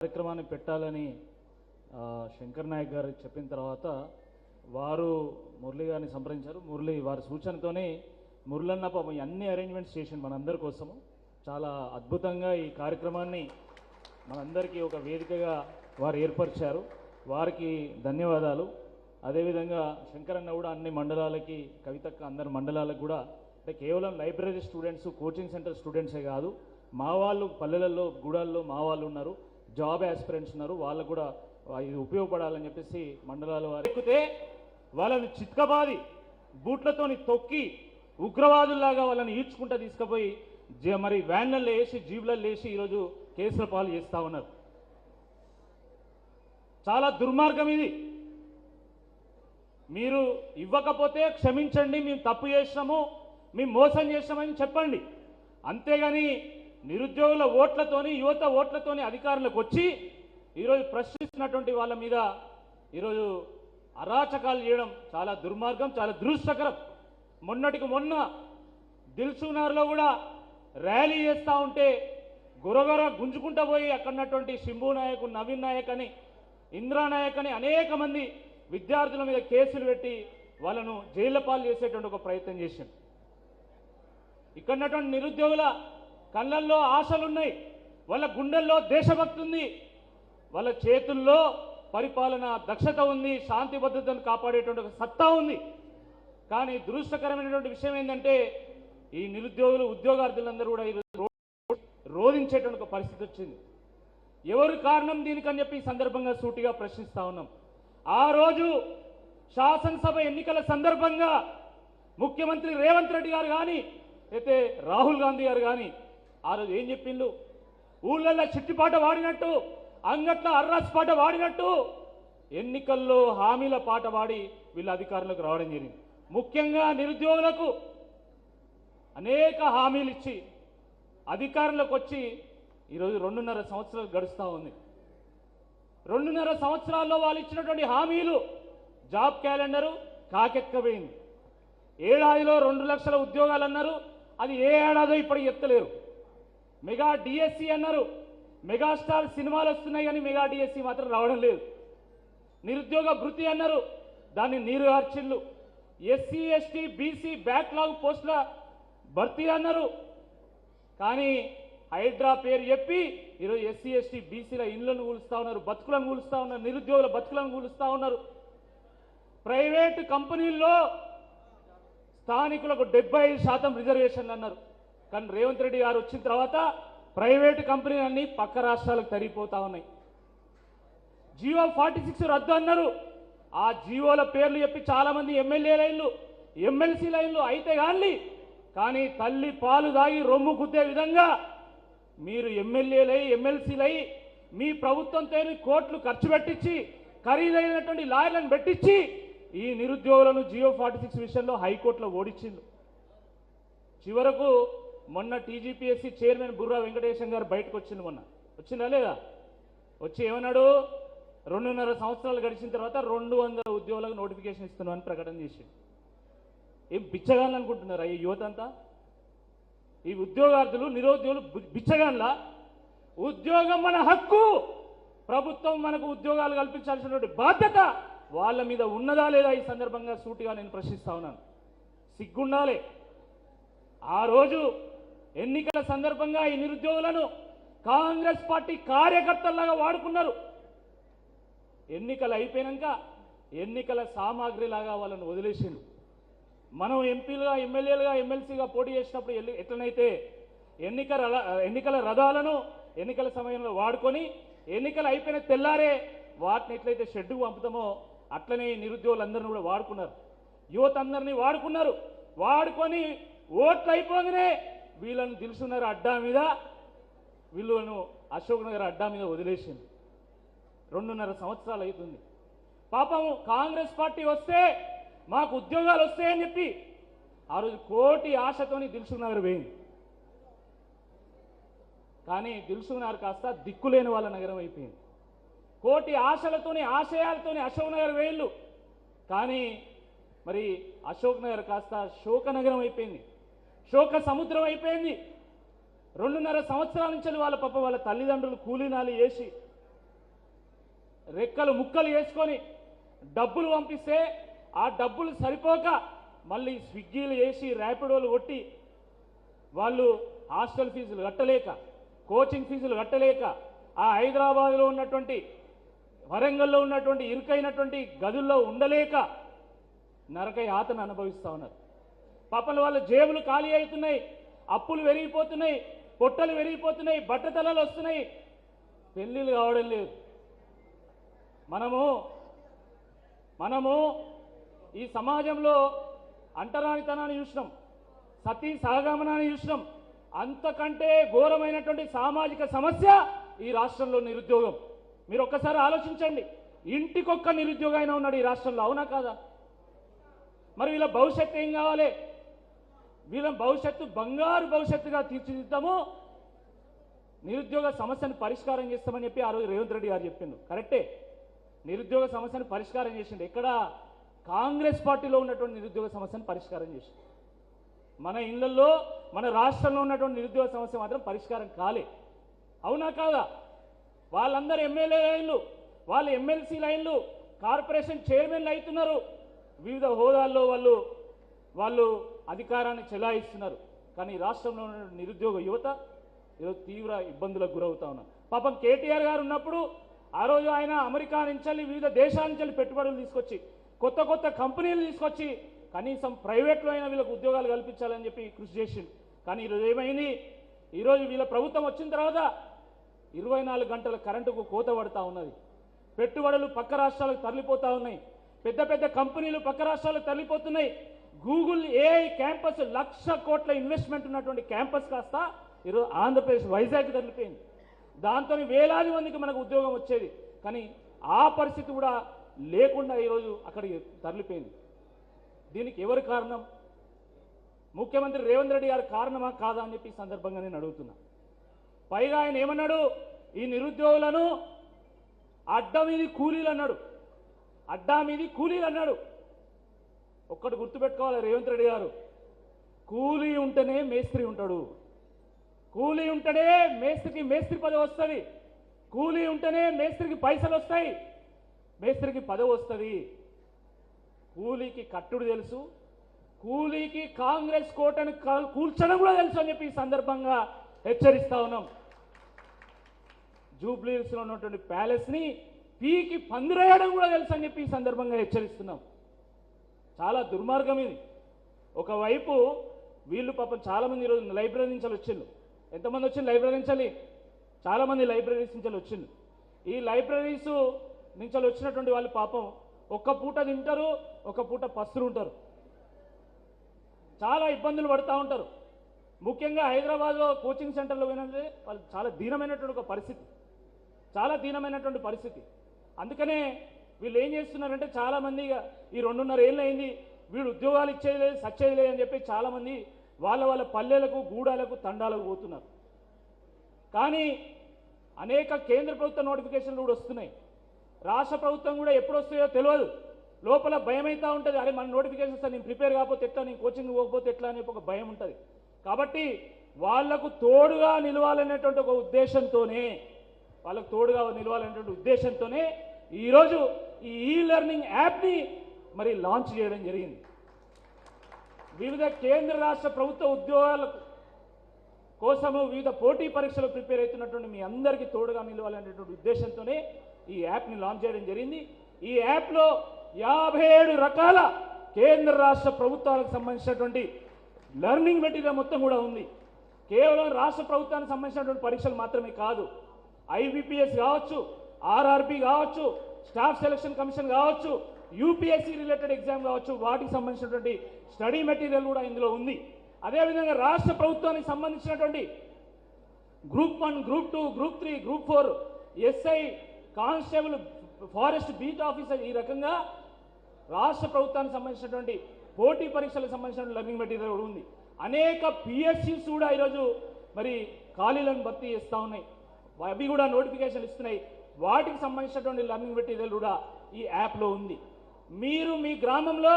కార్యక్రమాన్ని పెట్టాలని శంకర్ నాయక్ గారు చెప్పిన తర్వాత వారు మురళి గారిని సంప్రదించారు. మురళి వారి సూచనతోనే మురళన్న పాపం అన్ని అరేంజ్మెంట్స్ చేసిండు మనందరి కోసము. చాలా అద్భుతంగా ఈ కార్యక్రమాన్ని మనందరికీ ఒక వేదికగా వారు ఏర్పరిచారు. వారికి ధన్యవాదాలు. అదేవిధంగా శంకరన్న కూడా అన్ని మండలాలకి, కవితక్క అందరి మండలాలకు కూడా, అంటే కేవలం లైబ్రరీ స్టూడెంట్స్, కోచింగ్ సెంటర్ స్టూడెంట్సే కాదు, మా వాళ్ళు పల్లెలలో గూడాల్లో మా వాళ్ళు ఉన్నారు, జాబ్ ఆస్పిరెంట్స్ ఉన్నారు, వాళ్ళకు కూడా ఇది ఉపయోగపడాలని చెప్పేసి మండలాల వారు ఎక్కితే వాళ్ళని చిత్కబాది బూట్లతోని తొక్కి ఉగ్రవాదుల్లాగా వాళ్ళని ఈడ్చుకుంటూ తీసుకుపోయి మరి వ్యాన్లలో వేసి జీబులలో వేసి ఈరోజు కేసుల పాలు చేస్తూ ఉన్నారు. చాలా దుర్మార్గం ఇది. మీరు ఇవ్వకపోతే క్షమించండి, మేము తప్పు చేసినాము, మేము మోసం చేసినామని చెప్పండి. అంతేగాని నిరుద్యోగుల ఓట్లతోని, యువత ఓట్లతోని అధికారులకు వచ్చి ఈరోజు ప్రశ్నిస్తున్నటువంటి వాళ్ళ మీద ఈరోజు అరాచకాలు చేయడం చాలా దుర్మార్గం, చాలా దురదృష్టకరం. మొన్నటికి మొన్న దిల్సుఖ్నగర్లో కూడా ర్యాలీ చేస్తూ ఉంటే గురగొర గుంజుకుంటూ పోయి అక్కడున్నటువంటి శంభు నాయక్, నవీన్ నాయక్ అని, ఇంద్రా నాయక్ అని అనేక మంది విద్యార్థుల మీద కేసులు పెట్టి వాళ్ళను జైళ్ల పాలు చేసేటువంటి ఒక ప్రయత్నం చేసింది. ఇక్కడున్నటువంటి నిరుద్యోగుల కళ్ళల్లో ఆశలున్నాయి, వాళ్ళ గుండెల్లో దేశభక్తి ఉంది, వాళ్ళ చేతుల్లో పరిపాలన దక్షత ఉంది, శాంతి భద్రతను కాపాడేటువంటి ఒక సత్తా ఉంది. కానీ దురదృష్టకరమైనటువంటి విషయం ఏంటంటే ఈ నిరుద్యోగులు, ఉద్యోగార్థులందరూ కూడా ఈరోజు రోధించేటువంటి ఒక పరిస్థితి వచ్చింది. ఎవరు కారణం దీనికని చెప్పి ఈ సందర్భంగా సూటిగా ప్రశ్నిస్తా ఉన్నాం. ఆ రోజు శాసనసభ ఎన్నికల సందర్భంగా ముఖ్యమంత్రి రేవంత్ రెడ్డి గారు కానీ, అయితే రాహుల్ గాంధీ గారు కానీ ఆ రోజు ఏం చెప్పిండు? ఊళ్ళల్లో చిట్టిపాట వాడినట్టు, అంగట్ల అర్రాస్ పాట వాడినట్టు ఎన్నికల్లో హామీల పాట వాడి వీళ్ళ అధికారులకు రావడం జరిగింది. ముఖ్యంగా నిరుద్యోగులకు అనేక హామీలు ఇచ్చి అధికారులకు వచ్చి ఈరోజు 2.5 సంవత్సరాలు గడుస్తూ ఉంది. 2.5 సంవత్సరాల్లో వాళ్ళు ఇచ్చినటువంటి హామీలు, జాబ్ క్యాలెండరు కాకెక్కబోయింది. ఏడాదిలో 2 లక్షల ఉద్యోగాలు అన్నారు, అది ఏ ఏడాదో ఇప్పటికి ఎత్తలేరు. మెగా డిఎస్సి అన్నారు, మెగాస్టార్ సినిమాలు వస్తున్నాయి కానీ మెగా డిఎస్సి మాత్రం రావడం లేదు. నిరుద్యోగ భృతి అన్నారు, దాన్ని నీరు కార్చిళ్ళు. ఎస్సీ ఎస్టీ బీసీ బ్యాక్లాగ్ పోస్టుల భర్తీ అన్నారు, కానీ హైడ్రా పేరు చెప్పి ఈరోజు ఎస్సీ ఎస్టీ బీసీల ఇండ్లను కూలుస్తూ ఉన్నారు, బతుకులను కూలుస్తూ ఉన్నారు, నిరుద్యోగుల బతుకులను కూలుస్తూ ఉన్నారు. ప్రైవేటు కంపెనీల్లో స్థానికులకు 75% రిజర్వేషన్లు అన్నారు. కానీ రేవంత్ రెడ్డి గారు వచ్చిన తర్వాత ప్రైవేటు కంపెనీలన్నీ పక్క రాష్ట్రాలకు తరిగిపోతా ఉన్నాయి. జియో 46 రద్దు అన్నారు. ఆ జియోల పేర్లు చెప్పి చాలామంది ఎమ్మెల్యే లైన్లు, ఎమ్మెల్సీ లైన్లు అయితే కానీ తల్లి పాలు దాగి రొమ్ము గుద్దే విధంగా మీరు ఎమ్మెల్యేలై, ఎమ్మెల్సీలై మీ ప్రభుత్వంతో కోట్లు ఖర్చు పెట్టించి, ఖరీదైనటువంటి లాయర్లను పెట్టించి ఈ నిరుద్యోగులను జియో 46 విషయంలో హైకోర్టులో ఓడించిండు. చివరకు మొన్న టీజీపీఎస్సీ చైర్మన్ బుర్రా వెంకటేశం గారు బయటకు వచ్చిండు. మొన్న వచ్చిందా లేదా? వచ్చి ఏమన్నాడు? 2.5 సంవత్సరాలు గడిచిన తర్వాత 200 ఉద్యోగులకు నోటిఫికేషన్ ఇస్తున్నామని ప్రకటన చేసిండు. ఏం బిచ్చగాళ్ళు అనుకుంటున్నారు ఈ యువత అంతా? ఈ ఉద్యోగార్థులు, నిరుద్యోగులు బిచ్చగాళ్ళ? ఉద్యోగం మన హక్కు, ప్రభుత్వం మనకు ఉద్యోగాలు కల్పించాల్సినటువంటి బాధ్యత వాళ్ళ మీద ఉన్నదా లేదా? ఈ సందర్భంగా సూటిగా నేను ప్రశ్నిస్తా ఉన్నాను. సిగ్గుండాలి. ఆ రోజు ఎన్నికల సందర్భంగా ఈ నిరుద్యోగులను కాంగ్రెస్ పార్టీ కార్యకర్తల్లాగా వాడుకున్నారు. ఎన్నికలు అయిపోయినాక ఎన్నికల సామాగ్రిలాగా వాళ్ళని వదిలేసిండు. మనం ఎంపీలుగా, ఎమ్మెల్యేలుగా, ఎమ్మెల్సీగా పోటీ చేసినప్పుడు ఎట్లనైతే ఎన్నికల రథాలను ఎన్నికల సమయంలో వాడుకొని ఎన్నికలు అయిపోయిన తెల్లారే వాటిని ఎట్లయితే షెడ్డుకు పంపుతామో అట్లనే నిరుద్యోగులందరినీ కూడా వాడుకున్నారు. యువత అందరినీ వాడుకున్నారు. వాడుకొని ఓట్లు అయిపోగానే వీళ్ళను దిల్సుఖ్నగర్ అడ్డా మీద, వీళ్ళను అశోక్ నగర్ అడ్డా మీద వదిలేసింది. 2.5 సంవత్సరాలు అవుతుంది. పాపం కాంగ్రెస్ పార్టీ వస్తే మాకు ఉద్యోగాలు వస్తాయని చెప్పి ఆ రోజు కోటి ఆశతోని దిల్సుఖ్నగర్ పోయింది. కానీ దిల్సుఖ్నగర్ కాస్త దిక్కులేని వాళ్ళ నగరం అయిపోయింది. కోటి ఆశలతోని, ఆశయాలతోని అశోక్ నగర్ వేళ్ళు, కానీ మరి అశోక్ నగర్ కాస్త శోకనగరం అయిపోయింది, శోక సముద్రం అయిపోయింది. 2.5 సంవత్సరాల నుంచి వాళ్ళ తల్లిదండ్రులు కూలీనాలు చేసి రెక్కలు ముక్కలు వేసుకొని డబ్బులు పంపిస్తే ఆ డబ్బులు సరిపోక మళ్ళీ స్విగ్గీలు వేసి ర్యాపిడోలు కొట్టి వాళ్ళు హాస్టల్ ఫీజులు కట్టలేక కోచింగ్ ఫీజులు కట్టలేక ఆ హైదరాబాద్లో ఉన్నటువంటి వరంగల్లో ఉన్నటువంటి ఇరుకైనటువంటి గదుల్లో ఉండలేక నరక యాతన అనుభవిస్తూ ఉన్నారు. పాపం వాళ్ళ జేబులు ఖాళీ అవుతున్నాయి, అప్పులు పెరిగిపోతున్నాయి, పొట్టలు పెరిగిపోతున్నాయి, బట్టతలలు వస్తున్నాయి, పెళ్ళిళ్ళు కావడం లేదు. మనము ఈ సమాజంలో అంటరానితనాన్ని చూసినాం, సతీ సహగమనాన్ని చూసినాం. అంతకంటే ఘోరమైనటువంటి సామాజిక సమస్య ఈ రాష్ట్రంలో నిరుద్యోగం. మీరు ఒక్కసారి ఆలోచించండి. ఇంటికొక్క నిరుద్యోగం అయినా ఉన్నాడు ఈ రాష్ట్రంలో, అవునా కాదా? మరి వీళ్ళ భవిష్యత్తు ఏం కావాలి? వీళ్ళ భవిష్యత్తు బంగారు భవిష్యత్తుగా తీర్చిదిద్దాము, నిరుద్యోగ సమస్యను పరిష్కారం చేస్తామని చెప్పి ఆ రోజు రేవంత్ రెడ్డి గారు చెప్పిండు. కరెక్టే, నిరుద్యోగ సమస్యను పరిష్కారం చేసిండు. ఎక్కడ? కాంగ్రెస్ పార్టీలో ఉన్నటువంటి నిరుద్యోగ సమస్యను పరిష్కారం చేసిండు. మన ఇళ్లలో మన రాష్ట్రంలో ఉన్నటువంటి నిరుద్యోగ సమస్య మాత్రం పరిష్కారం కాలే, అవునా కాదా? వాళ్ళందరూ ఎమ్మెల్యే లైన్లు, వాళ్ళ ఎమ్మెల్సీ లైన్లు, కార్పొరేషన్ చైర్మన్లు అవుతున్నారు, వివిధ హోదాల్లో వాళ్ళు అధికారాన్ని చెలాయిస్తున్నారు. కానీ రాష్ట్రంలో ఉన్న నిరుద్యోగ యువత ఈరోజు తీవ్ర ఇబ్బందులకు గురవుతా ఉన్నారు. పాపం కేటీఆర్ గారు ఉన్నప్పుడు ఆ రోజు ఆయన అమెరికా నుంచి వివిధ దేశాల నుంచి పెట్టుబడులు తీసుకొచ్చి కొత్త కొత్త కంపెనీలు తీసుకొచ్చి కనీసం ప్రైవేట్లో అయినా వీళ్ళకు ఉద్యోగాలు కల్పించాలని చెప్పి కృషి చేసిండు. కానీ ఈరోజు ఏమైంది? ఈరోజు వీళ్ళ ప్రభుత్వం వచ్చిన తర్వాత 24 గంటల కరెంటుకు కోత పడతా ఉన్నది. పెట్టుబడులు పక్క రాష్ట్రాలకు తరలిపోతూ ఉన్నాయి, పెద్ద పెద్ద కంపెనీలు పక్క రాష్ట్రాలకు తరలిపోతున్నాయి. గూగుల్ ఏఐ క్యాంపస్ 1,00,000 కోట్ల ఇన్వెస్ట్మెంట్ ఉన్నటువంటి క్యాంపస్ కాస్త ఈరోజు ఆంధ్రప్రదేశ్ వైజాగ్ తరలిపోయింది. దాంతో వేలాది మందికి మనకు ఉద్యోగం వచ్చేది, కానీ ఆ పరిస్థితి కూడా లేకుండా ఈరోజు అక్కడికి తరలిపోయింది. దీనికి ఎవరు కారణం? ముఖ్యమంత్రి రేవంత్ రెడ్డి గారు కారణమా కాదా అని చెప్పి ఈ సందర్భంగా నేను అడుగుతున్నా. పైగా ఆయన ఏమన్నాడు? ఈ నిరుద్యోగులను అడ్డా మీది కూలీలు అన్నాడు, అడ్డా మీది కూలీలు అన్నాడు. ఒక్కటి గుర్తుపెట్టుకోవాలి రేవంత్ రెడ్డి గారు, కూలీ ఉంటేనే మేస్త్రి ఉంటాడు, కూలీ ఉంటేనే మేస్త్రికి మేస్త్రి పదవి వస్తుంది, కూలీ ఉంటేనే మేస్త్రికి పైసలు వస్తాయి, మేస్త్రికి పదవి వస్తుంది. కూలీకి కట్టుడు తెలుసు, కూలీకి కాంగ్రెస్ కోటను కూల్చడం కూడా తెలుసు అని చెప్పి ఈ సందర్భంగా హెచ్చరిస్తా ఉన్నాం. జూబ్లీహిల్స్లో ఉన్నటువంటి ప్యాలెస్ని పీకి పందిరేయడం కూడా తెలుసు అని చెప్పి ఈ సందర్భంగా హెచ్చరిస్తున్నాం. చాలా దుర్మార్గం ఇది. ఒకవైపు వీళ్ళు పాపం చాలామంది ఈరోజు లైబ్రరీ నుంచి వచ్చిండు. ఎంతమంది వచ్చింది లైబ్రరీ నుంచి? చాలామంది లైబ్రరీస్ నుంచి వచ్చిండు. ఈ లైబ్రరీస్ నుంచి వచ్చినటువంటి వాళ్ళు పాపం ఒక్క పూట తింటారు, ఒక పూట పస్తులు ఉంటారు, చాలా ఇబ్బందులు పడుతూ ఉంటారు. ముఖ్యంగా హైదరాబాద్లో కోచింగ్ సెంటర్లో పోయినంటే వాళ్ళు చాలా దీనమైనటువంటి ఒక పరిస్థితి, చాలా దీనమైనటువంటి పరిస్థితి. అందుకనే వీళ్ళు ఏం చేస్తున్నారంటే చాలామంది ఈ 2.5 ఏళ్ళు అయింది వీళ్ళు ఉద్యోగాలు ఇచ్చేది లేదు, సచ్చేది లేదు అని చెప్పి చాలామంది వాళ్ళ పల్లెలకు గూడాలకు తండాలకు పోతున్నారు. కానీ అనేక కేంద్ర ప్రభుత్వ నోటిఫికేషన్లు కూడా వస్తున్నాయి, రాష్ట్ర ప్రభుత్వం కూడా ఎప్పుడు వస్తాయో తెలియదు. లోపల భయం అవుతూ ఉంటుంది, అరే మన నోటిఫికేషన్ వస్తే నేను ప్రిపేర్ కాకపోతే ఎట్లా, నేను కోచింగ్ పోకపోతే ఎట్లా అని ఒక భయం ఉంటుంది. కాబట్టి వాళ్లకు తోడుగా నిలవాలనేటువంటి ఒక ఉద్దేశంతోనే ఈరోజు ఈ లెర్నింగ్ యాప్ని మరి లాంచ్ చేయడం జరిగింది. వివిధ కేంద్ర రాష్ట్ర ప్రభుత్వ ఉద్యోగాల కోసము వివిధ పోటీ పరీక్షలు ప్రిపేర్ అవుతున్నటువంటి మీ అందరికీ తోడుగా నిలవాలనేటువంటి ఉద్దేశంతోనే ఈ యాప్ని లాంచ్ చేయడం జరిగింది. ఈ యాప్లో 57 రకాల కేంద్ర రాష్ట్ర ప్రభుత్వాలకు సంబంధించినటువంటి లెర్నింగ్ మెటీరియల్ మొత్తం కూడా ఉంది. కేవలం రాష్ట్ర ప్రభుత్వానికి సంబంధించినటువంటి పరీక్షలు మాత్రమే కాదు, ఐబీపీఎస్ కావచ్చు, ఆర్ఆర్బీ కావచ్చు, స్టాఫ్ సెలక్షన్ కమిషన్ కావచ్చు, యూపీఎస్సీ రిలేటెడ్ ఎగ్జామ్ కావచ్చు, వాటికి సంబంధించినటువంటి స్టడీ మెటీరియల్ కూడా ఇందులో ఉంది. అదేవిధంగా రాష్ట్ర ప్రభుత్వానికి సంబంధించినటువంటి group 1, group 2, group 3, group 4, SI, constable, forest beat officer, ఈ రకంగా రాష్ట్ర ప్రభుత్వానికి సంబంధించినటువంటి పోటీ పరీక్షలకు సంబంధించిన లెర్నింగ్ మెటీరియల్ కూడా ఉంది. అనేక పిఎస్సీస్ కూడా ఈరోజు మరి ఖాళీలను భర్తీ చేస్తూ ఉన్నాయి, అవి కూడా నోటిఫికేషన్ ఇస్తున్నాయి. వాటికి సంబంధించినటువంటి లెర్నింగ్ మెటీరియల్ కూడా ఈ యాప్లో ఉంది. మీరు మీ గ్రామంలో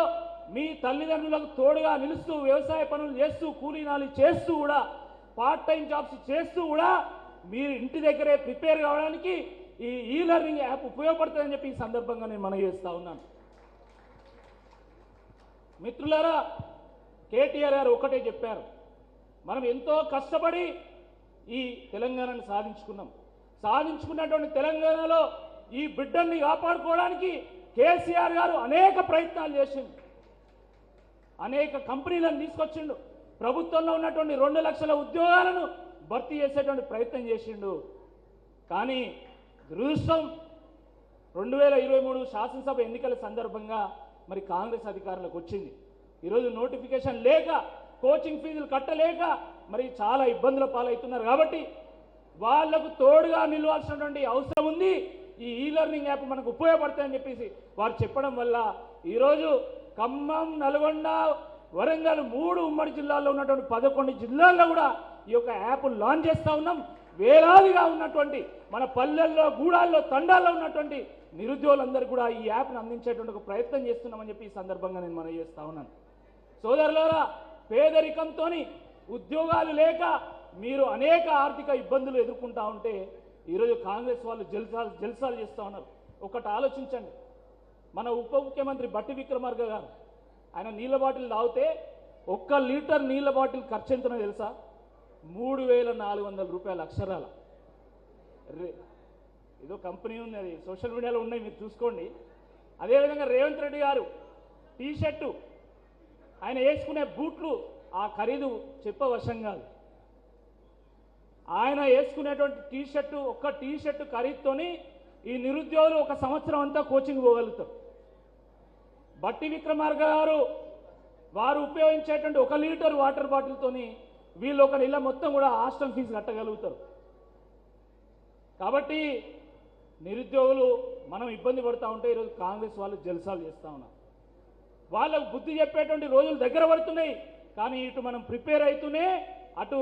మీ తల్లిదండ్రులకు తోడుగా నిలుస్తూ వ్యవసాయ పనులు చేస్తూ కూలీనాలు చేస్తూ కూడా పార్ట్ టైం జాబ్స్ చేస్తూ కూడా మీరు ఇంటి దగ్గరే ప్రిపేర్ కావడానికి ఈ లెర్నింగ్ యాప్ ఉపయోగపడుతుందని చెప్పి ఈ సందర్భంగా నేను మనవి చేస్తా ఉన్నాను. మిత్రులారా, కేటీఆర్ గారు ఒకటే చెప్పారు, మనం ఎంతో కష్టపడి ఈ తెలంగాణను సాధించుకున్నటువంటి తెలంగాణలో ఈ బిడ్డల్ని కాపాడుకోవడానికి కేసీఆర్ గారు అనేక ప్రయత్నాలు చేసిండు, అనేక కంపెనీలను తీసుకొచ్చిండు, ప్రభుత్వంలో ఉన్నటువంటి 2 లక్షల ఉద్యోగాలను భర్తీ చేసేటువంటి ప్రయత్నం చేసిండు. కానీ దురదృష్టం 2023 శాసనసభ ఎన్నికల సందర్భంగా మరి కాంగ్రెస్ అధికారులకు వచ్చింది. ఈరోజు నోటిఫికేషన్ లేక, కోచింగ్ ఫీజులు కట్టలేక మరి చాలా ఇబ్బందుల పాలవుతున్నారు. కాబట్టి వాళ్లకు తోడుగా నిలవాల్సినటువంటి అవసరం ఉంది. ఈ లెర్నింగ్ యాప్ మనకు ఉపయోగపడతాయని చెప్పేసి వారు చెప్పడం వల్ల ఈరోజు ఖమ్మం, నల్గొండ, వరంగల్ 3 ఉమ్మడి జిల్లాల్లో ఉన్నటువంటి 11 జిల్లాల్లో కూడా ఈ యొక్క యాప్ లాంచ్ చేస్తూ ఉన్నాం. వేలాదిగా ఉన్నటువంటి మన పల్లెల్లో, గూడాల్లో, తండాల్లో ఉన్నటువంటి నిరుద్యోగులందరూ కూడా ఈ యాప్ను అందించేటువంటి ఒక ప్రయత్నం చేస్తున్నామని చెప్పి ఈ సందర్భంగా నేను మనవి చేస్తా ఉన్నాను. సోదరులారా, పేదరికంతో ఉద్యోగాలు లేక మీరు అనేక ఆర్థిక ఇబ్బందులు ఎదుర్కొంటా ఉంటే ఈరోజు కాంగ్రెస్ వాళ్ళు జల్సాలు చేస్తూ ఉన్నారు. ఒకటి ఆలోచించండి, మన ఉప ముఖ్యమంత్రి బట్టి విక్రమార్క గారు ఆయన నీళ్ళ బాటిల్ తాగితే 1 లీటర్ నీళ్ళ బాటిల్ ఖర్చు ఎంతనో తెలుసా? 3,400 రూపాయలు అక్షరాల. ఏదో కంపెనీ ఉంది, అది సోషల్ మీడియాలో ఉన్నాయి, మీరు చూసుకోండి. అదేవిధంగా రేవంత్ రెడ్డి గారు టీషర్టు, ఆయన వేసుకునే బూట్లు ఆ ఖరీదు చెప్పవశం కాదు. ఆయన వేసుకునేటువంటి టీషర్టు, ఒక్క టీషర్టు ఖరీదుతోని ఈ నిరుద్యోగులు 1 సంవత్సరం అంతా కోచింగ్ పోగలుగుతారు. బట్టి విక్రమార్క గారు వారు ఉపయోగించేటువంటి 1 లీటర్ వాటర్ బాటిల్తోని వీళ్ళు 1 నెల మొత్తం కూడా హాస్టల్ ఫీజు కట్టగలుగుతారు. కాబట్టి నిరుద్యోగులు మనం ఇబ్బంది పడుతూ ఉంటే ఈరోజు కాంగ్రెస్ వాళ్ళు జల్సాలు చేస్తూ ఉన్నారు. వాళ్ళకు బుద్ధి చెప్పేటువంటి రోజులు దగ్గర పడుతున్నాయి. కానీ ఇటు మనం ప్రిపేర్ అవుతూనే అటు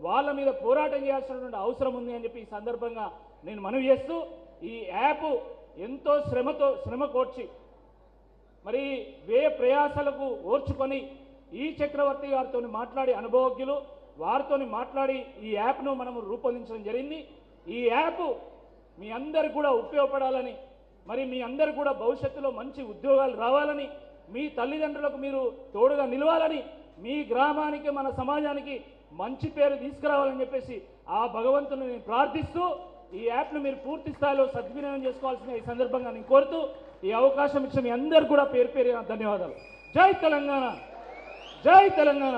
వాళ్ళ మీద పోరాటం చేయాల్సినటువంటి అవసరం ఉంది అని చెప్పి ఈ సందర్భంగా నేను మనవి చేస్తూ, ఈ యాప్ ఎంతో శ్రమ కోర్చి మరి వ్యయ ప్రయాసాలకు ఓర్చుకొని ఈ చక్రవర్తి గారితో మాట్లాడి, అనుభవజ్ఞులు వారితో మాట్లాడి ఈ యాప్ను మనము రూపొందించడం జరిగింది. ఈ యాప్ మీ అందరికి కూడా ఉపయోగపడాలని, మరి మీ అందరు కూడా భవిష్యత్తులో మంచి ఉద్యోగాలు రావాలని, మీ తల్లిదండ్రులకు మీరు తోడుగా నిలవాలని, మీ గ్రామానికి, మన సమాజానికి మంచి పేరు తీసుకురావాలని చెప్పేసి ఆ భగవంతుని నేను ప్రార్థిస్తూ ఈ యాప్ను మీరు పూర్తి స్థాయిలో సద్వినియోగం చేసుకోవాల్సిన ఈ సందర్భంగా నేను కోరుతూ ఈ అవకాశం ఇచ్చిన మీ అందరు కూడా పేరు పేరు ధన్యవాదాలు. జై తెలంగాణ, జై తెలంగాణ.